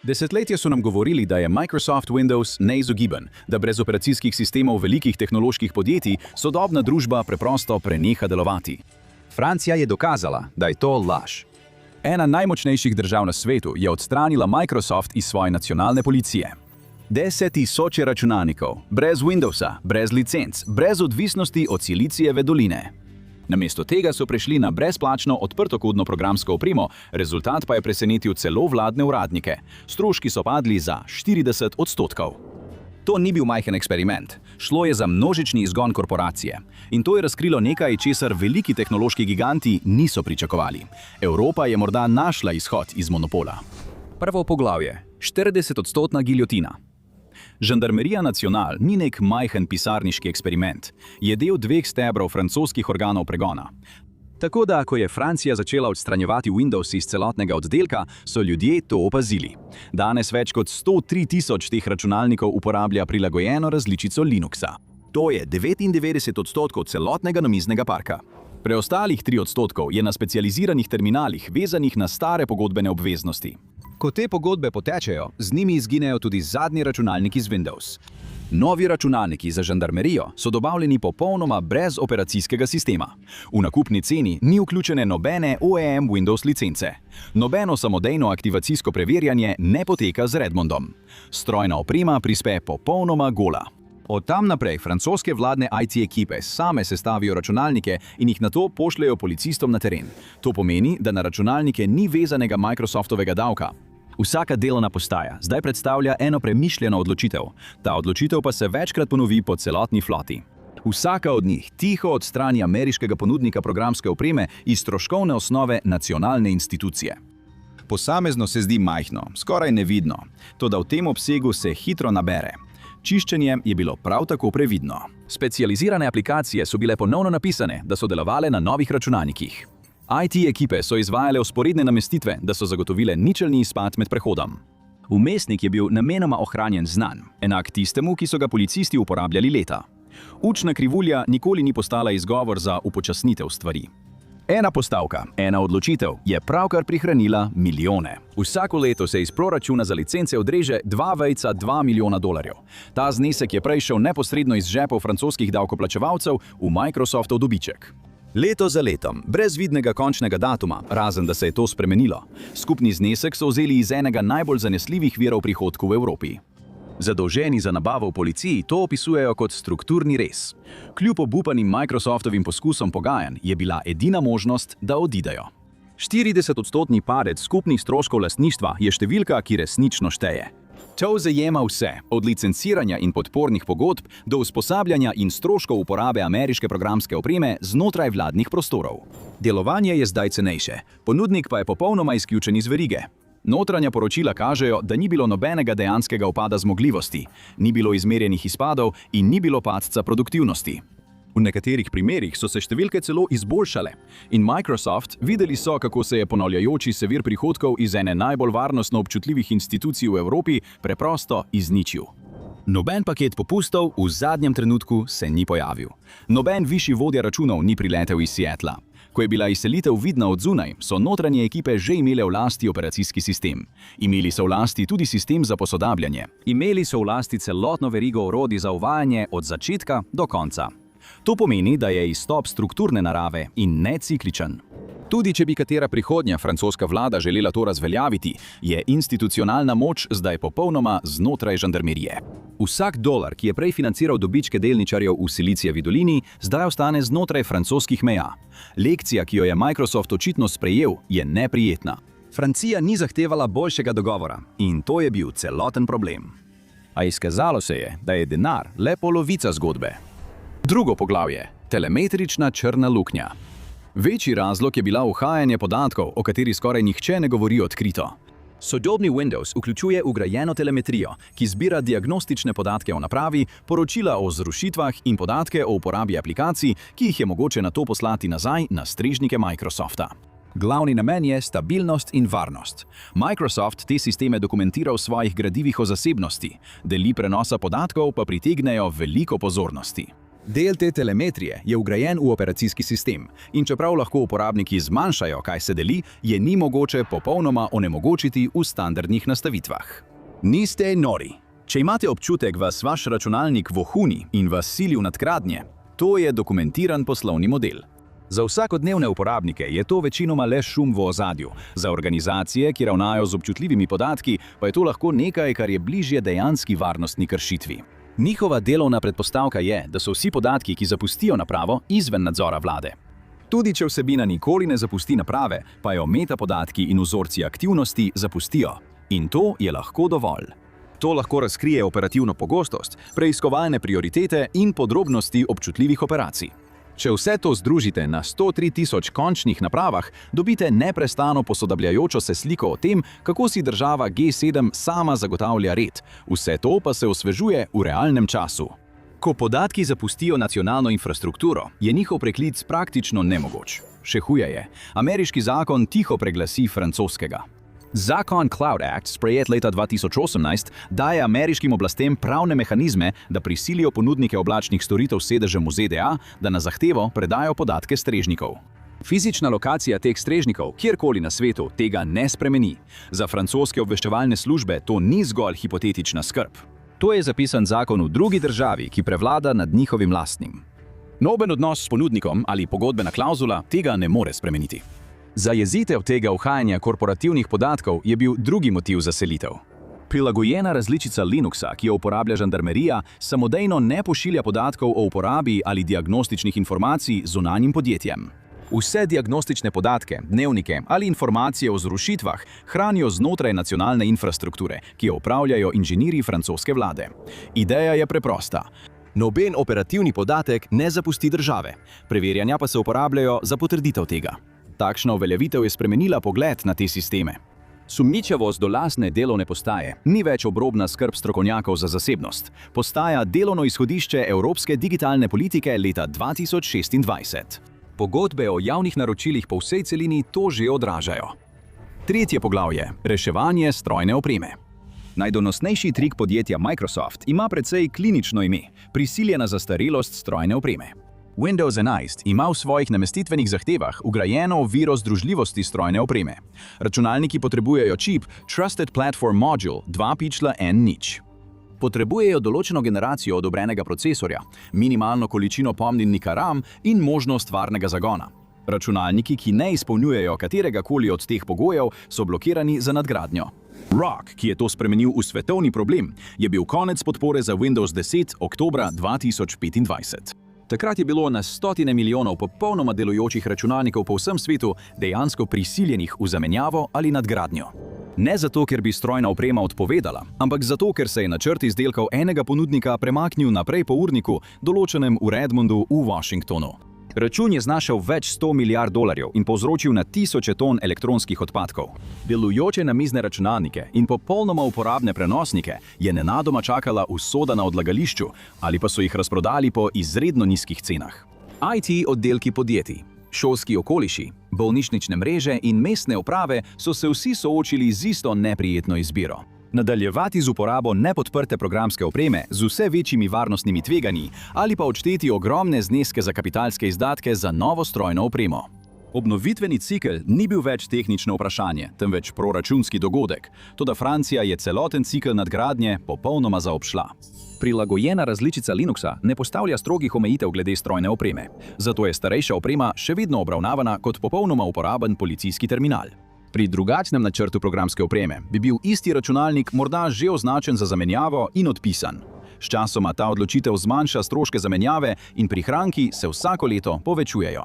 Desetletja so nam govorili, da je Microsoft Windows neizogiben, da brez operacijskih sistemov velikih tehnoloških podjetij sodobna družba preprosto preneha delovati. Francija je dokazala, da je to laž. Ena najmočnejših držav na svetu je odstranila Microsoft iz svoje nacionalne policije. 10 tisoče računalnikov, brez Windowsa, brez licenc, brez odvisnosti od Silicijeve doline. Namesto tega so prešli na brezplačno odprtokodno programsko opremo, rezultat pa je presenetil celo vladne uradnike. Stroški so padli za 40%. To ni bil majhen eksperiment. Šlo je za množični izgon korporacije. In to je razkrilo nekaj, česar veliki tehnološki giganti niso pričakovali. Evropa je morda našla izhod iz monopola. Prvo poglavje. 40% giljotina. Žandarmerija Nacional ni nek majhen pisarniški eksperiment. Je del dveh stebrov francoskih organov pregona. Tako da, ko je Francija začela odstranjevati Windows iz celotnega oddelka, so ljudje to opazili. Danes več kot 103 tisoč teh računalnikov uporablja prilagojeno različico Linuxa. To je 99% celotnega namiznega parka. Preostalih 3% je na specializiranih terminalih, vezanih na stare pogodbene obveznosti. Ko te pogodbe potečejo, z njimi izginejo tudi zadnji računalniki z Windows. Novi računalniki za žandarmerijo so dobavljeni popolnoma brez operacijskega sistema. V nakupni ceni ni vključene nobene OEM Windows licence. Nobeno samodejno aktivacijsko preverjanje ne poteka z Redmondom. Strojna oprema prispe popolnoma gola. Od tam naprej francoske vladne IT ekipe same sestavijo računalnike in jih nato pošljejo policistom na teren. To pomeni, da na računalnike ni vezanega Microsoftovega davka. Vsaka delovna postaja zdaj predstavlja eno premišljeno odločitev. Ta odločitev pa se večkrat ponovi po celotni floti. Vsaka od njih tiho odstrani ameriškega ponudnika programske opreme iz stroškovne osnove nacionalne institucije. Posamezno se zdi majhno, skoraj nevidno, toda v tem obsegu se hitro nabere. Čiščenje je bilo prav tako previdno. Specializirane aplikacije so bile ponovno napisane, da so delovale na novih računalnikih. IT ekipe so izvajale vzporedne namestitve, da so zagotovile ničelni izpad med prehodom. Vmesnik je bil namenoma ohranjen znan, enak tistemu, ki so ga policisti uporabljali leta. Učna krivulja nikoli ni postala izgovor za upočasnitev stvari. Ena postavka, ena odločitev je pravkar prihranila milijone. Vsako leto se iz proračuna za licence odreže 2,2 milijona dolarjev. Ta znesek je prej šel neposredno iz žepov francoskih davkoplačevalcev v Microsoftov dobiček. Leto za letom, brez vidnega končnega datuma, razen da se je to spremenilo. Skupni znesek so vzeli iz enega najbolj zanesljivih virov prihodkov v Evropi. Zadolženi za nabavo v policiji to opisujejo kot strukturni rez. Kljub obupanim Microsoftovim poskusom pogajanj je bila edina možnost, da odidejo. 40% padec skupnih stroškov lastništva je številka, ki resnično šteje. To zajema vse, od licenciranja in podpornih pogodb do usposabljanja in stroškov uporabe ameriške programske opreme znotraj vladnih prostorov. Delovanje je zdaj cenejše, ponudnik pa je popolnoma izključen iz verige. Notranja poročila kažejo, da ni bilo nobenega dejanskega upada zmogljivosti, ni bilo izmerjenih izpadov in ni bilo padca produktivnosti. V nekaterih primerih so se številke celo izboljšale in Microsoft videli so, kako se je ponavljajoči se vir prihodkov iz ene najbolj varnostno občutljivih institucij v Evropi preprosto izničil. Noben paket popustov v zadnjem trenutku se ni pojavil. Noben višji vodja računov ni priletel iz Seattla. Ko je bila izselitev vidna od zunaj, so notranje ekipe že imele v lasti operacijski sistem. Imeli so v lasti tudi sistem za posodabljanje. Imeli so v lasti celotno verigo orodij za uvajanje od začetka do konca. To pomeni, da je izstop strukturne narave in ne cikličen. Tudi če bi katera prihodnja francoska vlada želela to razveljaviti, je institucionalna moč zdaj popolnoma znotraj žandarmerije. Vsak dolar, ki je prej financiral dobičke delničarjev v Silicijevi dolini, zdaj ostane znotraj francoskih meja. Lekcija, ki jo je Microsoft očitno sprejel, je neprijetna. Francija ni zahtevala boljšega dogovora in to je bil celoten problem. A izkazalo se je, da je denar le polovica zgodbe. Drugo poglavje. Telemetrična črna luknja. Večji razlog je bila uhajanje podatkov, o kateri skoraj nihče ne govori odkrito. Sodobni Windows vključuje vgrajeno telemetrijo, ki zbira diagnostične podatke o napravi, poročila o zrušitvah in podatke o uporabi aplikacij, ki jih je mogoče nato poslati nazaj na strežnike Microsofta. Glavni namen je stabilnost in varnost. Microsoft te sisteme dokumentira v svojih gradivih o zasebnosti, deli prenosa podatkov pa pritegnejo veliko pozornosti. Del te telemetrije je vgrajen v operacijski sistem in čeprav lahko uporabniki zmanjšajo, kaj se deli, je ni mogoče popolnoma onemogočiti v standardnih nastavitvah. Niste nori. Če imate občutek, vas vaš računalnik vohuni in vas sili v nadgradnje, to je dokumentiran poslovni model. Za vsakodnevne uporabnike je to večinoma le šum v ozadju. Za organizacije, ki ravnajo z občutljivimi podatki, pa je to lahko nekaj, kar je bližje dejanski varnostni kršitvi. Njihova delovna predpostavka je, da so vsi podatki, ki zapustijo napravo, izven nadzora vlade. Tudi če vsebina nikoli ne zapusti naprave, pa jo metapodatki in vzorci aktivnosti zapustijo. In to je lahko dovolj. To lahko razkrije operativno pogostost, preiskovalne prioritete in podrobnosti občutljivih operacij. Če vse to združite na 103 tisoč končnih napravah, dobite neprestano posodabljajočo se sliko o tem, kako si država G7 sama zagotavlja red. Vse to pa se osvežuje v realnem času. Ko podatki zapustijo nacionalno infrastrukturo, je njihov preklic praktično nemogoč. Še huje je, ameriški zakon tiho preglasi francoskega. Zakon Cloud Act, sprejet leta 2018, daje ameriškim oblastem pravne mehanizme, da prisilijo ponudnike oblačnih storitev s sedežem v ZDA, da na zahtevo predajo podatke strežnikov. Fizična lokacija teh strežnikov kjerkoli na svetu tega ne spremeni. Za francoske obveščevalne službe to ni zgolj hipotetična skrb. To je zapisan zakon v drugi državi, ki prevlada nad njihovim lastnim. Noben odnos s ponudnikom ali pogodbena klauzula tega ne more spremeniti. Zajezitev tega uhajanja korporativnih podatkov je bil drugi motiv za selitev. Prilagojena različica Linuxa, ki jo uporablja žandarmerija, samodejno ne pošilja podatkov o uporabi ali diagnostičnih informacij zunanjim podjetjem. Vse diagnostične podatke, dnevnike ali informacije o zrušitvah hranijo znotraj nacionalne infrastrukture, ki jo upravljajo inženirji francoske vlade. Ideja je preprosta. Noben operativni podatek ne zapusti države, preverjanja pa se uporabljajo za potrditev tega. Takšna uveljavitev je spremenila pogled na te sisteme. Sumničavost do lastne delovne postaje ni več obrobna skrb strokovnjakov za zasebnost. Postaja delovno izhodišče evropske digitalne politike leta 2026. Pogodbe o javnih naročilih po vsej celini to že odražajo. Tretje poglavje – reševanje strojne opreme. Najdonosnejši trik podjetja Microsoft ima precej klinično ime – prisiljena zastarelost strojne opreme. Windows 11 ima v svojih namestitvenih zahtevah vgrajeno oviro združljivosti strojne opreme. Računalniki potrebujejo čip Trusted Platform Module 2.N0. Potrebujejo določeno generacijo odobrenega procesorja, minimalno količino pomnilnika RAM in možnost varnega zagona. Računalniki, ki ne izpolnjujejo kateregakoli od teh pogojev, so blokirani za nadgradnjo. ROC, ki je to spremenil v svetovni problem, je bil konec podpore za Windows 10 oktobra 2025. Takrat je bilo na stotine milijonov popolnoma delujočih računalnikov po vsem svetu dejansko prisiljenih v zamenjavo ali nadgradnjo. Ne zato, ker bi strojna oprema odpovedala, ampak zato, ker se je načrt izdelkov enega ponudnika premaknil naprej po urniku, določenem v Redmondu v Washingtonu. Račun je znašal več 100 milijard dolarjev in povzročil na tisoče ton elektronskih odpadkov. Delujoče namizne računalnike in popolnoma uporabne prenosnike je nenadoma čakala usoda na odlagališču ali pa so jih razprodali po izredno nizkih cenah. IT oddelki podjetij, šolski okoliši, bolnišnične mreže in mestne uprave so se vsi soočili z isto neprijetno izbiro. Nadaljevati z uporabo nepodprte programske opreme z vse večjimi varnostnimi tveganji ali pa odšteti ogromne zneske za kapitalske izdatke za novo strojno opremo. Obnovitveni cikel ni bil več tehnično vprašanje, temveč proračunski dogodek, toda Francija je celoten cikel nadgradnje popolnoma zaobšla. Prilagojena različica Linuxa ne postavlja strogih omejitev glede strojne opreme, zato je starejša oprema še vedno obravnavana kot popolnoma uporaben policijski terminal. Pri drugačnem načrtu programske opreme bi bil isti računalnik morda že označen za zamenjavo in odpisan. Sčasoma ta odločitev zmanjša stroške zamenjave in prihranki se vsako leto povečujejo.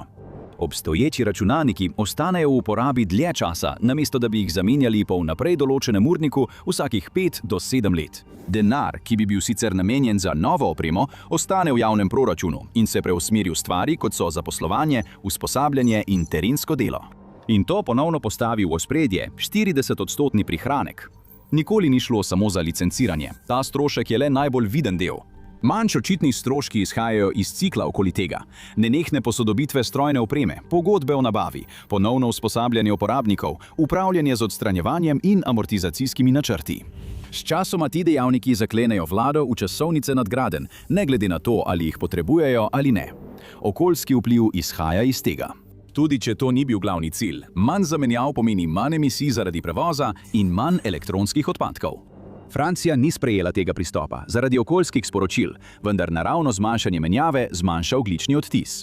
Obstoječi računalniki ostanejo v uporabi dlje časa, namesto da bi jih zamenjali po vnaprej določenem urniku vsakih 5 do 7 let. Denar, ki bi bil sicer namenjen za novo opremo, ostane v javnem proračunu in se preusmeri v stvari, kot so zaposlovanje, usposabljanje in terensko delo. In to ponovno postavi v ospredje 40-odstotni prihranek. Nikoli ni šlo samo za licenciranje, ta strošek je le najbolj viden del. Manj očitni stroški izhajajo iz cikla okoli tega. Nenehne posodobitve strojne opreme, pogodbe o nabavi, ponovno usposabljanje uporabnikov, upravljanje z odstranjevanjem in amortizacijskimi načrti. Sčasoma ti dejavniki zaklenejo vlado v časovnice nadgradenj, ne glede na to, ali jih potrebujejo ali ne. Okoljski vpliv izhaja iz tega. Tudi če to ni bil glavni cilj, manj zamenjav pomeni manj emisij zaradi prevoza in manj elektronskih odpadkov. Francija ni sprejela tega pristopa zaradi okoljskih sporočil, vendar naravno zmanjšanje menjave zmanjša ogljični odtis.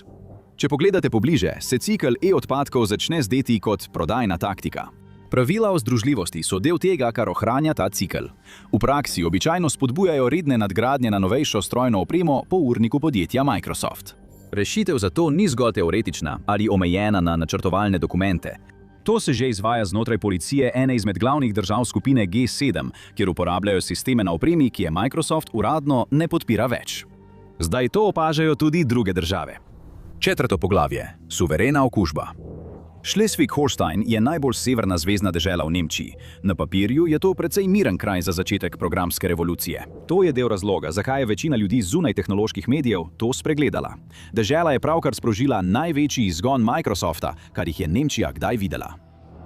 Če pogledate pobliže, se cikel e-odpadkov začne zdeti kot prodajna taktika. Pravila o združljivosti so del tega, kar ohranja ta cikel. V praksi običajno spodbujajo redne nadgradnje na novejšo strojno opremo po urniku podjetja Microsoft. Rešitev za to ni zgolj teoretična ali omejena na načrtovalne dokumente. To se že izvaja znotraj policije ene izmed glavnih držav skupine G7, kjer uporabljajo sisteme na opremi, ki je Microsoft uradno ne podpira več. Zdaj to opažajo tudi druge države. 4. poglavje. Suverena okužba. Schleswig-Holstein je najbolj severna zvezna dežela v Nemčiji. Na papirju je to precej miren kraj za začetek programske revolucije. To je del razloga, zakaj je večina ljudi zunaj tehnoloških medijev to spregledala. Dežela je pravkar sprožila največji izgon Microsofta, kar jih je Nemčija kdaj videla.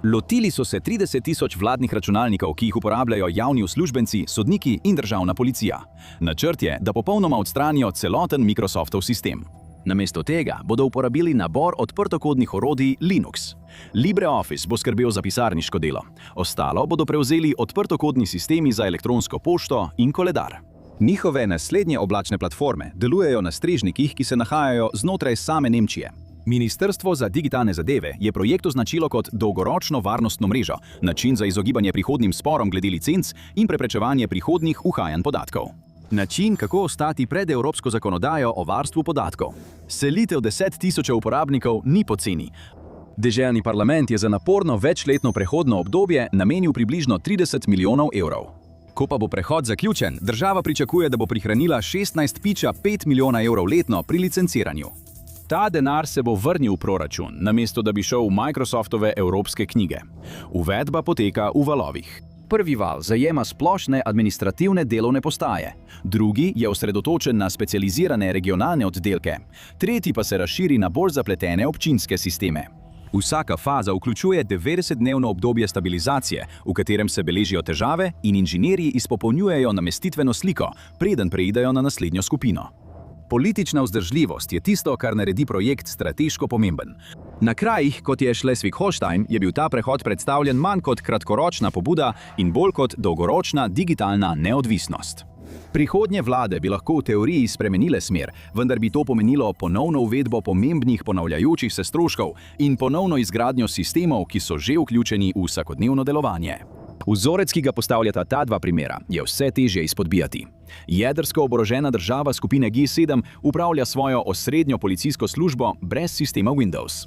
Lotili so se 30 tisoč vladnih računalnikov, ki jih uporabljajo javni uslužbenci, sodniki in državna policija. Načrt je, da popolnoma odstranijo celoten Microsoftov sistem. Namesto tega bodo uporabili nabor odprtokodnih orodij Linux. LibreOffice bo skrbel za pisarniško delo. Ostalo bodo prevzeli odprtokodni sistemi za elektronsko pošto in koledar. Njihove naslednje oblačne platforme delujejo na strežnikih, ki se nahajajo znotraj same Nemčije. Ministrstvo za digitalne zadeve je projekt označilo kot dolgoročno varnostno mrežo, način za izogibanje prihodnjim sporom glede licenc in preprečevanje prihodnjih uhajanj podatkov. Način, kako ostati pred evropsko zakonodajo o varstvu podatkov. Selitev 10 tisočev uporabnikov ni poceni. Deželni parlament je za naporno večletno prehodno obdobje namenil približno 30 milijonov evrov. Ko pa bo prehod zaključen, država pričakuje, da bo prihranila 16,5 milijona evrov letno pri licenciranju. Ta denar se bo vrnil v proračun, namesto da bi šel v Microsoftove evropske knjige. Uvedba poteka v valovih. Prvi val zajema splošne administrativne delovne postaje, drugi je osredotočen na specializirane regionalne oddelke, tretji pa se razširi na bolj zapletene občinske sisteme. Vsaka faza vključuje 90-dnevno obdobje stabilizacije, v katerem se beležijo težave in inženirji izpopolnjujejo namestitveno sliko, preden preidejo na naslednjo skupino. Politična vzdržljivost je tisto, kar naredi projekt strateško pomemben. Na krajih, kot je Schleswig-Holstein, je bil ta prehod predstavljen manj kot kratkoročna pobuda in bolj kot dolgoročna digitalna neodvisnost. Prihodnje vlade bi lahko v teoriji spremenile smer, vendar bi to pomenilo ponovno uvedbo pomembnih ponavljajočih se stroškov in ponovno izgradnjo sistemov, ki so že vključeni v vsakodnevno delovanje. Vzorec, ki ga postavljata ta dva primera, je vse težje izpodbijati. Jedrsko oborožena država skupine G7 upravlja svojo osrednjo policijsko službo brez sistema Windows.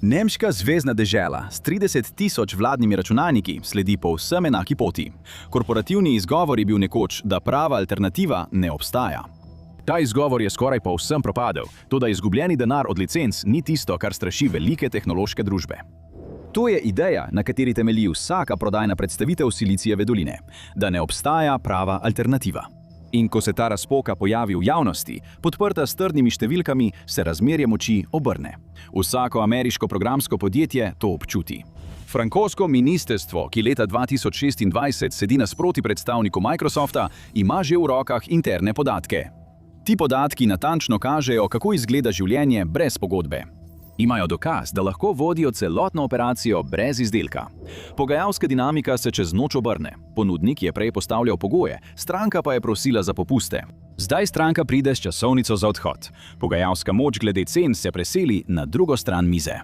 Nemška zvezna dežela s 30 tisoč vladnimi računalniki sledi povsem enaki poti. Korporativni izgovor je bil nekoč, da prava alternativa ne obstaja. Ta izgovor je skoraj povsem propadel, toda izgubljeni denar od licenc ni tisto, kar straši velike tehnološke družbe. To je ideja, na kateri temelji vsaka prodajna predstavitev Silicijeve doline, da ne obstaja prava alternativa. In ko se ta razpoka pojavi v javnosti, podprta s trdnimi številkami, se razmerje moči obrne. Vsako ameriško programsko podjetje to občuti. Francosko ministrstvo, ki leta 2026 sedi nasproti predstavniku Microsofta, ima že v rokah interne podatke. Ti podatki natančno kažejo, kako izgleda življenje brez pogodbe. Imajo dokaz, da lahko vodijo celotno operacijo brez izdelka. Pogajalska dinamika se čez noč obrne. Ponudnik je prej postavljal pogoje, stranka pa je prosila za popuste. Zdaj stranka pride s časovnico za odhod. Pogajalska moč glede cen se preseli na drugo stran mize.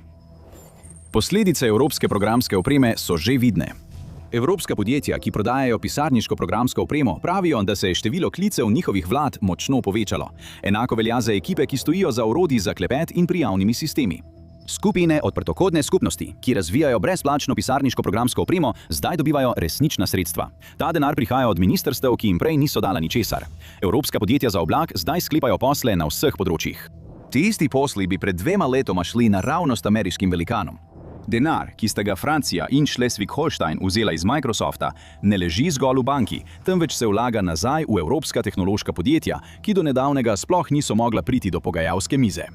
Posledice evropske programske opreme so že vidne. Evropska podjetja, ki prodajajo pisarniško programsko opremo, pravijo, da se je število klicev njihovih vlad močno povečalo. Enako velja za ekipe, ki stojijo za orodji za klepet in prijavnimi sistemi. Skupine odprtokodne skupnosti, ki razvijajo brezplačno pisarniško programsko opremo, zdaj dobivajo resnična sredstva. Ta denar prihaja od ministrstev, ki jim prej niso dala ničesar. Evropska podjetja za oblak zdaj sklepajo posle na vseh področjih. Ti isti posli bi pred 2 letoma šli naravnost ameriškim velikanom. Denar, ki sta ga Francija in Schleswig-Holstein vzela iz Microsofta, ne leži zgolj v banki, temveč se vlaga nazaj v evropska tehnološka podjetja, ki do nedavnega sploh niso mogla priti do pogajalske mize.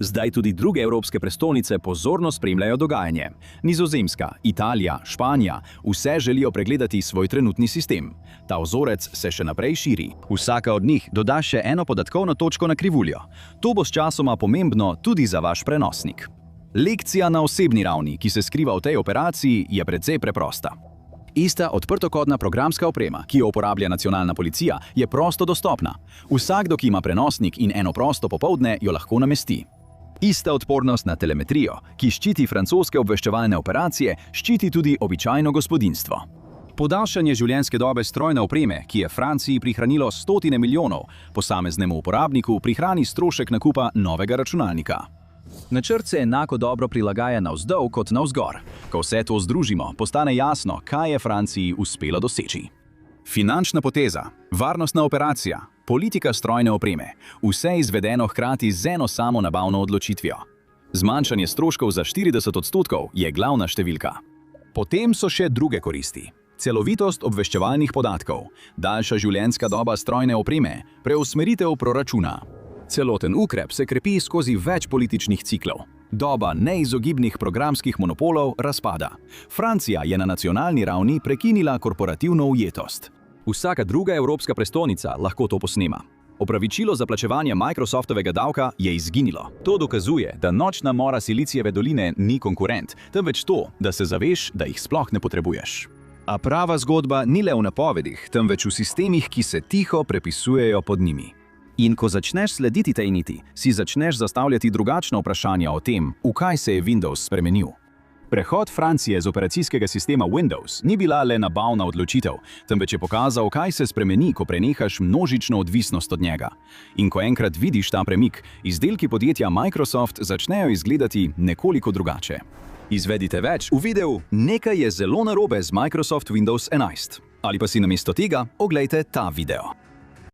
Zdaj tudi druge evropske prestolnice pozorno spremljajo dogajanje. Nizozemska, Italija, Španija, vse želijo pregledati svoj trenutni sistem. Ta vzorec se še naprej širi. Vsaka od njih doda še eno podatkovno točko na krivuljo. To bo sčasoma pomembno tudi za vaš prenosnik. Lekcija na osebni ravni, ki se skriva v tej operaciji, je precej preprosta. Ista odprtokodna programska oprema, ki jo uporablja nacionalna policija, je prosto dostopna. Vsakdo, ki ima prenosnik in eno prosto popoldne, jo lahko namesti. Ista odpornost na telemetrijo, ki ščiti francoske obveščevalne operacije, ščiti tudi običajno gospodinjstvo. Podaljšanje življenjske dobe strojne opreme, ki je Franciji prihranilo stotine milijonov, posameznemu uporabniku prihrani strošek nakupa novega računalnika. Načrt se enako dobro prilagaja navzdol kot navzgor. Ko vse to združimo, postane jasno, kaj je Franciji uspelo doseči. Finančna poteza, varnostna operacija, politika strojne opreme, vse izvedeno hkrati z eno samo nabavno odločitvijo. Zmanjšanje stroškov za 40% je glavna številka. Potem so še druge koristi. Celovitost obveščevalnih podatkov, daljša življenjska doba strojne opreme, preusmeritev proračuna. Celoten ukrep se krepi skozi več političnih ciklov. Doba neizogibnih programskih monopolov razpada. Francija je na nacionalni ravni prekinila korporativno ujetost. Vsaka druga evropska prestolnica lahko to posnema. Opravičilo za plačevanje Microsoftovega davka je izginilo. To dokazuje, da nočna mora Silicijeve doline ni konkurent, temveč to, da se zaveš, da jih sploh ne potrebuješ. A prava zgodba ni le v napovedih, temveč v sistemih, ki se tiho prepisujejo pod njimi. In ko začneš slediti tej niti, si začneš zastavljati drugačna vprašanja o tem, v kaj se je Windows spremenil. Prehod Francije z operacijskega sistema Windows ni bila le nabavna odločitev, temveč je pokazal, kaj se spremeni, ko prenehaš množično odvisnost od njega. In ko enkrat vidiš ta premik, izdelki podjetja Microsoft začnejo izgledati nekoliko drugače. Izvedite več v videu Nekaj je zelo narobe z Microsoft Windows 11. Ali pa si namesto tega oglejte ta video.